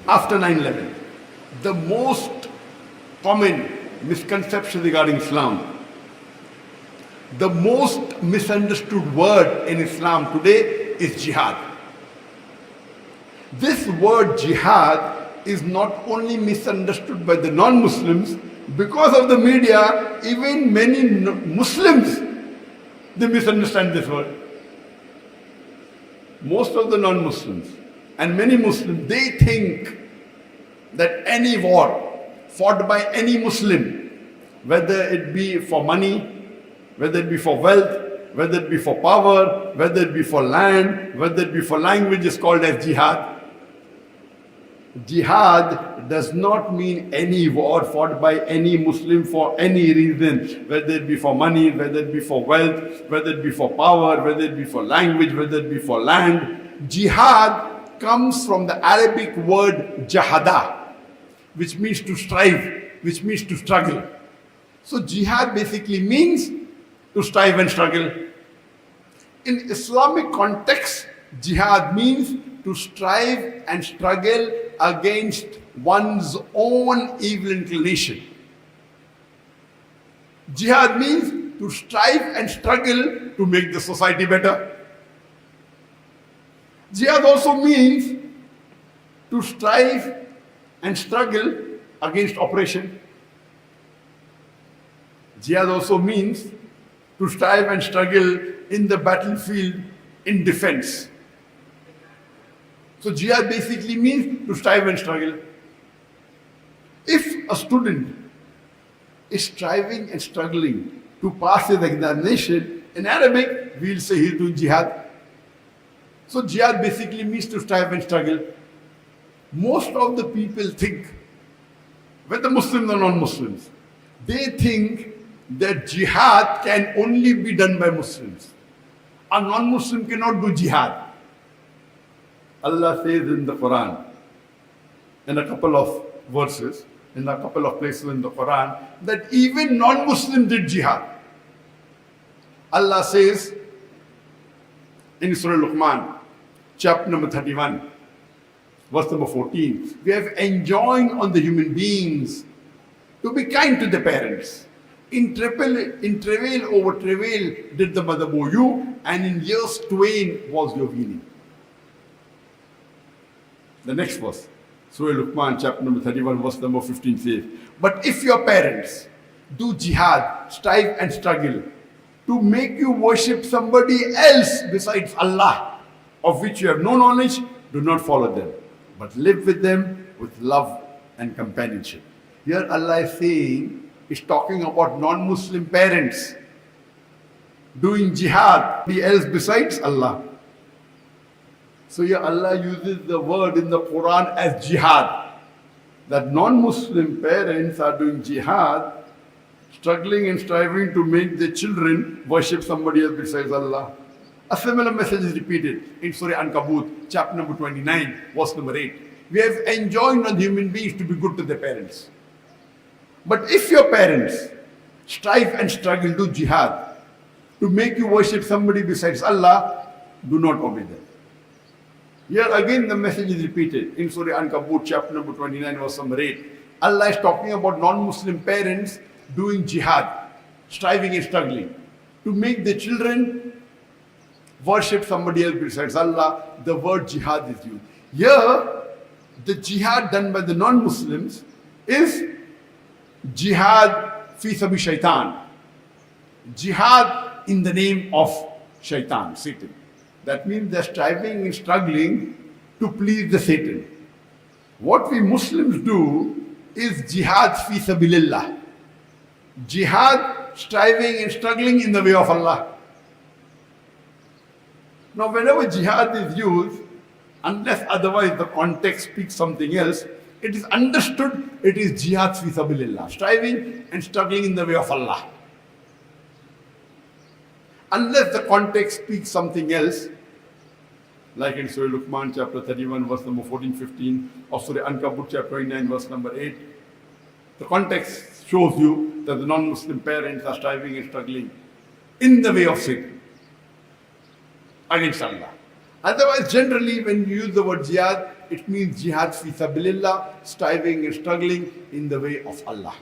after 9/11, the most common misconception regarding Islam, the most misunderstood word in Islam today is jihad. This word jihad is not only misunderstood by the non-Muslims, because of the media, even many Muslims, they misunderstand this word. Most of the non-Muslims and many Muslims, they think that any war fought by any Muslim, whether it be for money, whether it be for wealth, whether it be for power, whether it be for land, whether it be for language, is called as jihad. Jihad does not mean any war fought by any Muslim for any reason, whether it be for money, whether it be for wealth, whether it be for power, whether it be for language, whether it be for land. Jihad comes from the Arabic word jahada, which means to strive, which means to struggle. So jihad basically means to strive and struggle. In Islamic context, jihad means to strive and struggle against one's own evil inclination. Jihad means to strive and struggle to make the society better. Jihad also means to strive and struggle against oppression. Jihad also means to strive and struggle in the battlefield in defense. So jihad basically means to strive and struggle. If a student is striving and struggling to pass his examination, in Arabic we'll say he's doing jihad. So jihad basically means to strive and struggle. Most of the people think, whether Muslims or non-Muslims, they think that jihad can only be done by Muslims. A non-Muslim cannot do jihad. Allah says in the Quran, in a couple of verses, in a couple of places in the Quran, that even non-Muslims did jihad. Allah says in Surah Luqman, chapter number 31, verse number 14, we have enjoined on the human beings to be kind to the parents. In travail over travail did the mother bore you, and in years twain was your weaning. The next verse, Surah Luqman, chapter number 31, verse number 15 says, but if your parents do jihad, strive and struggle to make you worship somebody else besides Allah, of which you have no knowledge, do not follow them, but live with them with love and companionship. Here Allah is saying, is talking about non-Muslim parents doing jihad, somebody else besides Allah. So here Allah uses the word in the Quran as jihad, that non-Muslim parents are doing jihad, struggling and striving to make their children worship somebody else besides Allah. A similar message is repeated in Surah Ankabut, chapter number 29, verse number 8. We have enjoined on human beings to be good to their parents. But if your parents strive and struggle, do jihad, to make you worship somebody besides Allah, do not obey them. Here again the message is repeated in Surah Ankabut, chapter number 29, verse number 8. Allah is talking about non-Muslim parents doing jihad, striving and struggling, to make their children worship somebody else besides Allah. The word jihad is used. Here, the jihad done by the non-Muslims is jihad fi sabi shaitan. Jihad in the name of shaitan, Satan. That means they're striving and struggling to please the Satan. What we Muslims do is jihad fi sabilillah. Jihad, striving and struggling in the way of Allah. Now whenever jihad is used, unless otherwise the context speaks something else, it is understood it is jihad fi sabilillah, striving and struggling in the way of Allah. Unless the context speaks something else, like in Surah Luqman, chapter 31, verse number 14-15, or Surah Ankabut, chapter 29, verse number 8, the context shows you that the non-Muslim parents are striving and struggling in the way of Satan, against Allah. Otherwise, generally, when you use the word jihad, it means jihad fi sabilillah, striving and struggling in the way of Allah.